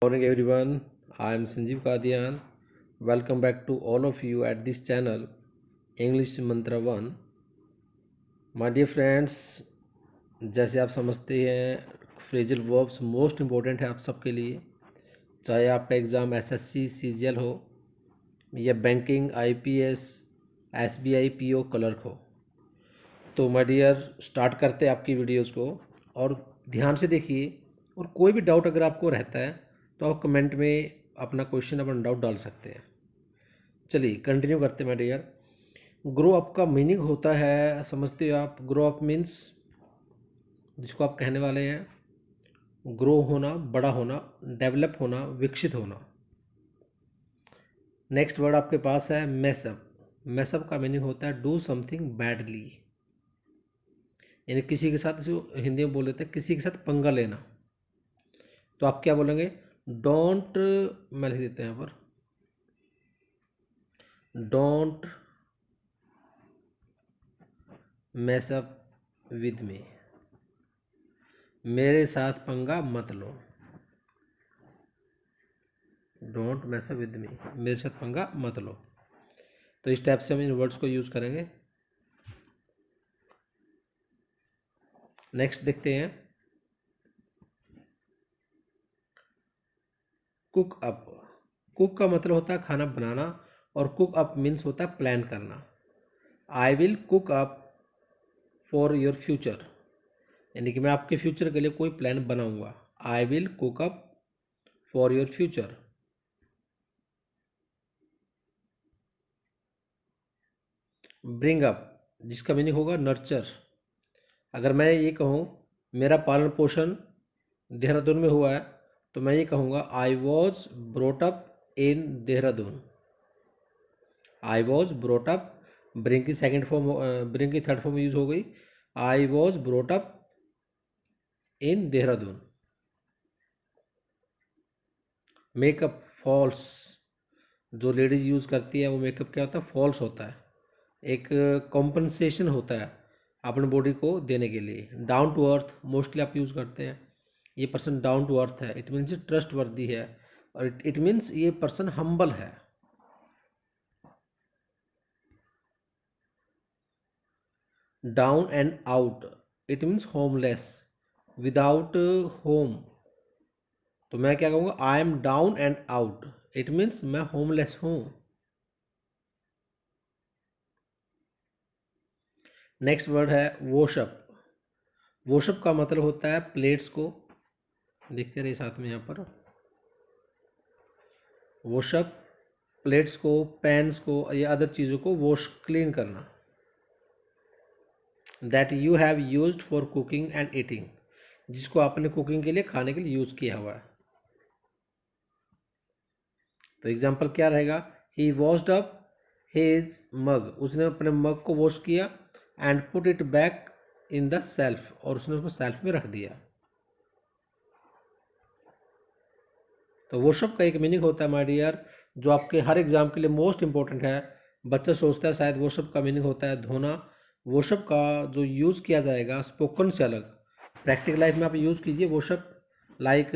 Morning everyone, I am Sanjeev Kadian. Welcome back to all of you at this channel English Mantra 1. My dear friends, जैसे आप समझते हैं phrasal verbs most important है आप सबके लिए, चाहे आपका एग्ज़ाम एसएससी सीजीएल हो या banking IPS SBI PO clerk हो। तो माय डियर स्टार्ट करते हैं आपकी वीडियोस को और ध्यान से देखिए। और कोई भी डाउट अगर आपको रहता है तो आप कमेंट में अपना क्वेश्चन अपना डाउट डाल सकते हैं। चलिए कंटिन्यू करते हैं माय डियर। ग्रो अप का मीनिंग होता है, समझते हो आप? ग्रो अप मीन्स जिसको आप कहने वाले हैं ग्रो होना, बड़ा होना, डेवलप होना, विकसित होना। नेक्स्ट वर्ड आपके पास है मैसअप। मैसअप का मीनिंग होता है डू समथिंग बैडली, यानी किसी के साथ, जो हिंदी में बोल देते हैं किसी के साथ पंगा लेना। तो आप क्या बोलेंगे? डोंट, मैं लिख देते हैं यहाँ पर, don't mess up with me, मेरे साथ पंगा मत लो। Don't mess up with me, मेरे साथ पंगा मत लो। तो इस टाइप से हम इन वर्ड्स को यूज करेंगे। नेक्स्ट देखते हैं कुक अप। कुक का मतलब होता है खाना बनाना, और कुक अप मीन्स होता है प्लान करना। I will cook up for your future, यानी कि मैं आपके फ्यूचर के लिए कोई प्लान बनाऊंगा। I will cook up for your future. Bring up, जिसका मीनिंग होगा नर्चर। अगर मैं ये कहूँ मेरा पालन पोषण देहरादून में हुआ है, तो मैं ये कहूँगा I was brought up in Dehradun. I was brought up, bring की सेकेंड फॉर्म, ब्रिंग की थर्ड फॉर्म यूज हो गई। I was brought up in Dehradun. Makeup falls, जो लेडीज यूज करती है वो मेकअप क्या होता है? फॉल्स होता है, एक कॉम्पनसेशन होता है अपने बॉडी को देने के लिए। डाउन टू अर्थ मोस्टली आप यूज़ करते हैं, ये पर्सन डाउन टू अर्थ है, इट मीन्स ट्रस्ट वर्दी है, और इट मीन्स ये पर्सन हम्बल है। Down and out, it means homeless, without home. तो मैं क्या कहूँगा? I am down and out, it means मैं होमलेस हूँ। नेक्स्ट वर्ड है वॉशअप। वॉशअप का मतलब होता है प्लेट्स को, देखते रहिए साथ में यहाँ पर, वॉशअप प्लेट्स को, पैन्स को या अदर चीज़ों को वॉश क्लीन करना। That you have used for cooking and eating, जिसको आपने कुकिंग के लिए, खाने के लिए यूज़ किया हुआ है। तो एग्जाम्पल क्या रहेगा? ही वॉश्ड अप हिज मग, उसने अपने मग को वॉश किया, and put it back in the self, और उसने उसको सेल्फ में रख दिया। तो वॉशअप का एक मीनिंग होता है माय डियर, जो आपके हर एग्जाम के लिए मोस्ट इंपॉर्टेंट है। बच्चा सोचता है शायद वॉशअप का मीनिंग होता है धोना। वॉशअप का जो यूज़ किया जाएगा स्पोकन से अलग, प्रैक्टिकल लाइफ में आप यूज़ कीजिए वॉशअप। लाइक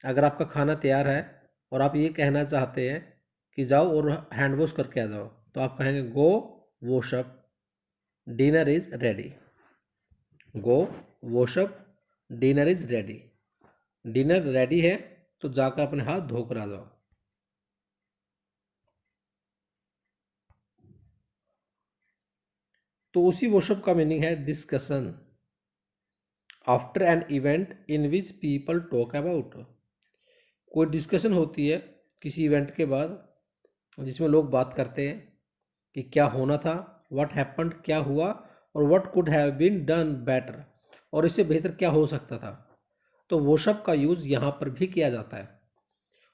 अगर आपका खाना तैयार है और आप ये कहना चाहते हैं कि जाओ और हैंड वॉश करके आ जाओ, तो आप कहेंगे go wash up, dinner is ready. Go wash up, dinner is ready. Dinner ready है तो जाकर अपने हाथ धोकर आ जाओ। तो उसी वॉशअप का मीनिंग है discussion. After an event in which people talk about, कोई डिस्कशन होती है किसी इवेंट के बाद, जिसमें लोग बात करते हैं कि क्या होना था, व्हाट हैपेंड, क्या हुआ, और what could have been done better, और इससे बेहतर क्या हो सकता था। तो वॉशअप का यूज़ यहाँ पर भी किया जाता है।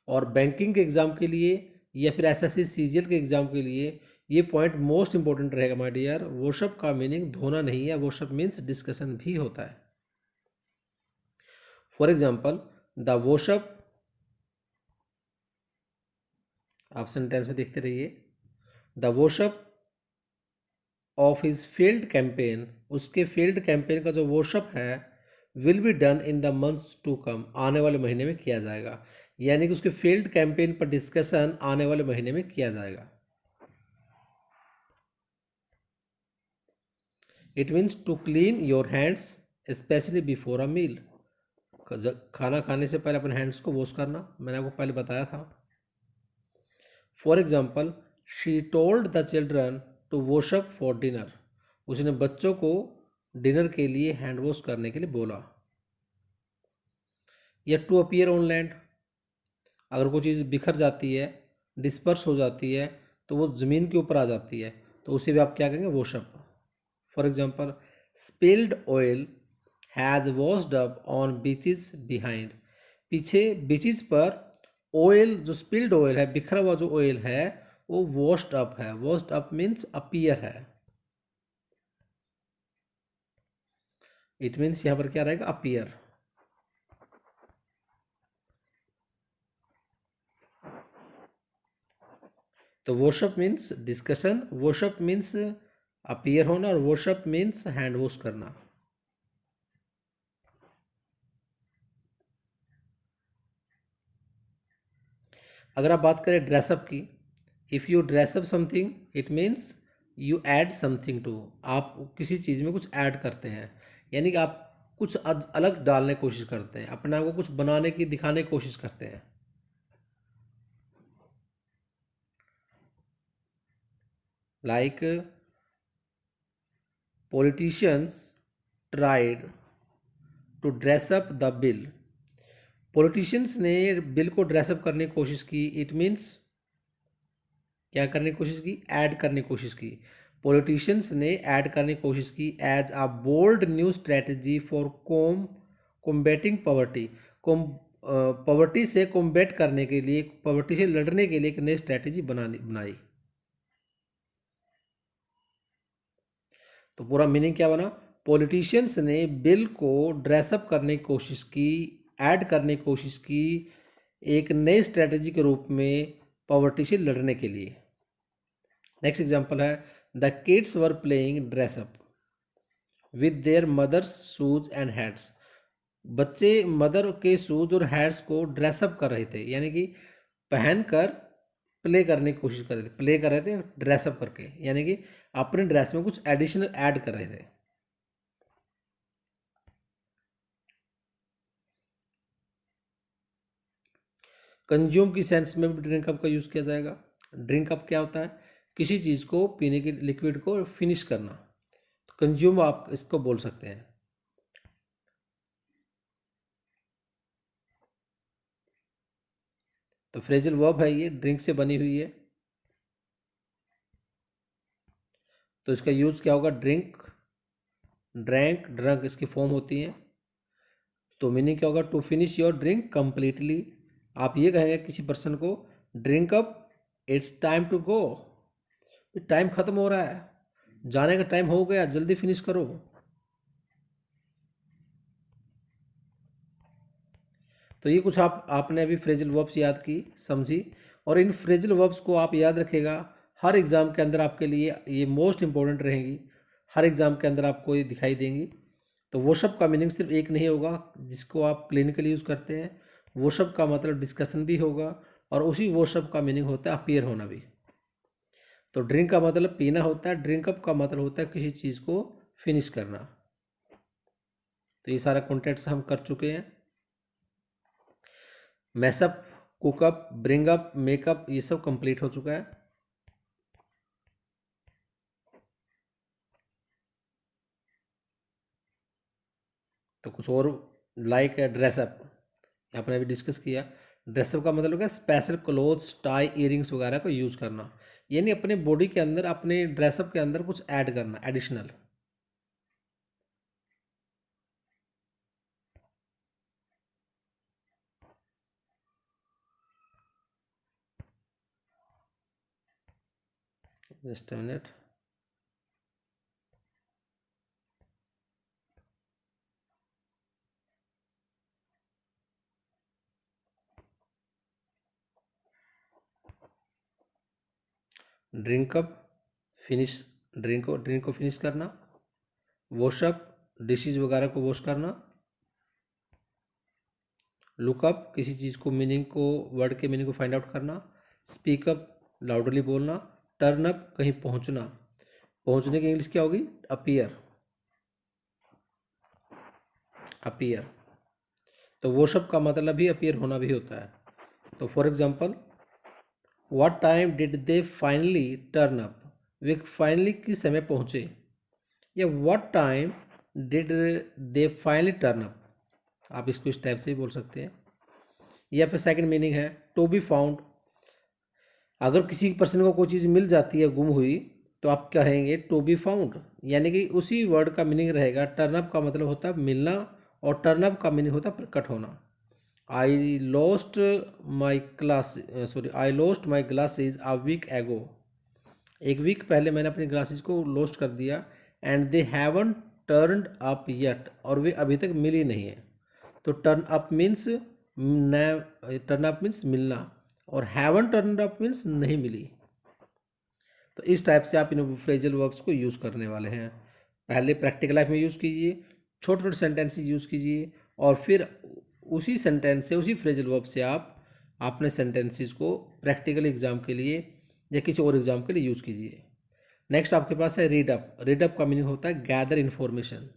और बैंकिंग के एग्ज़ाम के लिए या फिर एसएससी सीजीएल के एग्ज़ाम के लिए ये पॉइंट मोस्ट इंपॉर्टेंट रहेगा माय डियर। वॉशअप का मीनिंग धोना नहीं है, वॉशअप मीन्स डिस्कशन भी होता है। फॉर एग्जाम्पल द वॉशअप, आप सेंटेंस में देखते रहिए, the wash up of his field campaign, उसके फील्ड कैंपेन का जो वॉशअप है will be done in the months to come, आने वाले महीने में किया जाएगा, यानी कि उसके फील्ड कैंपेन पर डिस्कशन आने वाले महीने में किया जाएगा। It means to clean your hands specially before a meal, खाना खाने से पहले अपने हैंड्स को वॉश करना, मैंने आपको पहले बताया था। For example, she told the children to wash up for dinner, उसने बच्चों को डिनर के लिए हैंड वॉश करने के लिए बोला। या टू अपीयर ऑन लैंड, अगर कोई चीज़ बिखर जाती है, डिस्पर्स हो जाती है, तो वो ज़मीन के ऊपर आ जाती है, तो उसे भी आप क्या कहेंगे, wash-up. For example, spilled oil has washed up on beaches behind, पीछे बीचेस पर ऑयल, जो स्पिल्ड ऑयल है, बिखरा हुआ जो ऑयल है, वो वॉश्ड अप है। वॉश्ड अप मीन्स अपीयर है, इट मीन्स यहाँ पर क्या रहेगा, अपीयर। तो wash-up means discussion, wash-up means appear होना, और वॉशअप मीन्स हैंड वॉश करना। अगर आप बात करें ड्रेसअप की, if you dress up something it means you add something to, आप किसी चीज़ में कुछ ऐड करते हैं, यानी कि आप कुछ अलग डालने की कोशिश करते हैं, अपने आप को कुछ बनाने की, दिखाने की कोशिश करते हैं। Like politicians tried to dress up the bill, politicians ने बिल को ड्रेसअप करने की कोशिश की, इट मीन्स क्या करने की कोशिश की, ऐड करने की कोशिश की। पॉलिटिशियंस ने ऐड करने की कोशिश की as a bold new strategy for combating poverty, poverty से कॉम्बैट करने के लिए, पॉवर्टी से लड़ने के लिए एक नई स्ट्रेटजी बनाई। तो पूरा मीनिंग क्या बना, पॉलिटिशियंस ने बिल को ड्रेसअप करने की कोशिश की, ऐड करने की कोशिश की एक नई स्ट्रेटजी के रूप में पॉवर्टी से लड़ने के लिए। नेक्स्ट एग्जांपल है, the kids were playing dress up with their mothers shoes and hats, बच्चे मदर के शूज और हैट्स को ड्रेसअप कर रहे थे, यानी कि पहनकर प्ले करने की कोशिश कर रहे थे, प्ले कर रहे थे ड्रेसअप करके, यानी कि अपने ड्रेस में कुछ एडिशनल ऐड कर रहे थे। कंज्यूम की सेंस में भी ड्रिंक अप का यूज़ किया जाएगा। ड्रिंक अप क्या होता है, किसी चीज़ को पीने की, लिक्विड को फिनिश करना, तो कंज्यूम आप इसको बोल सकते हैं। तो फ्रेजल वर्ब है ये, ड्रिंक से बनी हुई है, तो इसका यूज़ क्या होगा, ड्रिंक, ड्रैंक, ड्रंक इसकी फॉर्म होती है। तो मीनिंग क्या होगा, to finish your drink completely, आप ये कहेंगे किसी पर्सन को, drink up, it's time to go, time खत्म हो रहा है, जाने का टाइम हो गया, जल्दी फिनिश करो। तो ये कुछ आपने अभी फ्रेजल वर्ब्स याद की, समझी, और इन फ्रेजल वर्ब्स को आप याद रखेगा, हर एग्ज़ाम के अंदर आपके लिए ये मोस्ट इंपॉर्टेंट रहेंगी, हर एग्ज़ाम के अंदर आपको ये दिखाई देंगी। तो वो शब्द का मीनिंग सिर्फ एक नहीं होगा जिसको आप क्लिनिकली यूज़ करते हैं, वो शब्द का मतलब डिस्कशन भी होगा, और उसी वो शब्द का मीनिंग होता है अपीयर होना भी। तो ड्रिंक का मतलब पीना होता है, ड्रिंक अप का मतलब होता है किसी चीज़ को फिनिश करना। तो ये सारा कॉन्टेक्ट्स हम कर चुके हैं। मैसअप, कुकअप, ब्रिंगअप, मेकअप, ये सब कंप्लीट हो चुका है। तो कुछ और लाइक है ड्रेसअप, आपने अभी डिस्कस किया। ड्रेसअप का मतलब क्या, स्पेशल क्लोथ्स, टाई, इयरिंग्स वगैरह को यूज़ करना, यानी अपने बॉडी के अंदर, अपने ड्रेसअप के अंदर कुछ ऐड करना additional. Just a minute. Drink up, finish, drink को फिनिश करना। वॉशअप, डिशेज वगैरह को वॉश करना। लुकअप किसी चीज़ को मीनिंग को, वर्ड के मीनिंग को फाइंड आउट करना। स्पीकअप लाउडली बोलना। टर्न अप कहीं पहुंचना, पहुंचने की इंग्लिश क्या होगी? अपीयर। अपीयर, तो वो सब का मतलब ही अपीयर होना भी होता है। तो for example, what time did they finally turn up, way finally किस समय पहुंचे। या what time did they finally turn up, आप इसको इस टाइप से भी बोल सकते हैं। या फिर सेकंड मीनिंग है टू बी फाउंड, अगर किसी पर्सन को कोई चीज़ मिल जाती है गुम हुई, तो आप कहेंगे टू बी फाउंड, यानी कि उसी वर्ड का मीनिंग रहेगा। टर्न अप का मतलब होता है मिलना, और टर्न अप का मीनिंग होता है प्रकट होना। I lost my class, sorry, I lost my glasses a week ago, एक वीक पहले मैंने अपनी ग्लासेज को लॉस्ट कर दिया। And they haven turned up yet, और वे अभी तक मिली नहीं है। तो turn up means, turn up means मिलना, और हैवन टर्न अप मीन्स नहीं मिली। तो इस टाइप से आप इन फ्रेजल वर्ब्स को यूज़ करने वाले हैं। पहले प्रैक्टिकल लाइफ में यूज़ कीजिए, छोटे छोटे सेंटेंसेस यूज़ कीजिए, और फिर उसी सेंटेंस से, उसी फ्रेजल वर्ब से आप अपने सेंटेंसेस को प्रैक्टिकल एग्जाम के लिए या किसी और एग्जाम के लिए यूज़ कीजिए। नेक्स्ट आपके पास है रीड अप। रीड अप का मीनिंग होता है गैदर इन्फॉर्मेशन।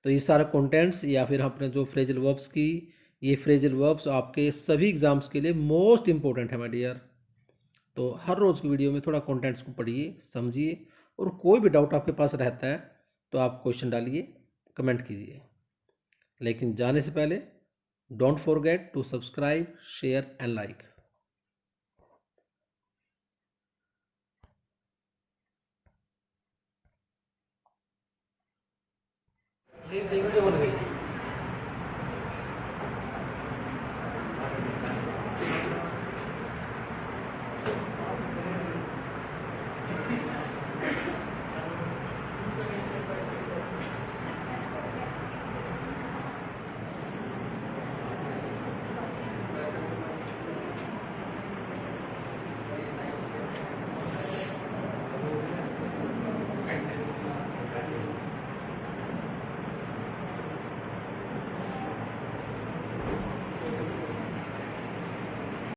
तो ये सारा कंटेंट्स या फिर अपने जो फ्रेजल वर्ब्स की, ये फ्रेजल वर्ब्स आपके सभी एग्जाम्स के लिए मोस्ट इंपॉर्टेंट है माय डियर। तो हर रोज़ की वीडियो में थोड़ा कंटेंट्स को पढ़िए, समझिए, और कोई भी डाउट आपके पास रहता है तो आप क्वेश्चन डालिए, कमेंट कीजिए। लेकिन जाने से पहले don't forget to subscribe, share and like. Please ये वीडियो बन गई।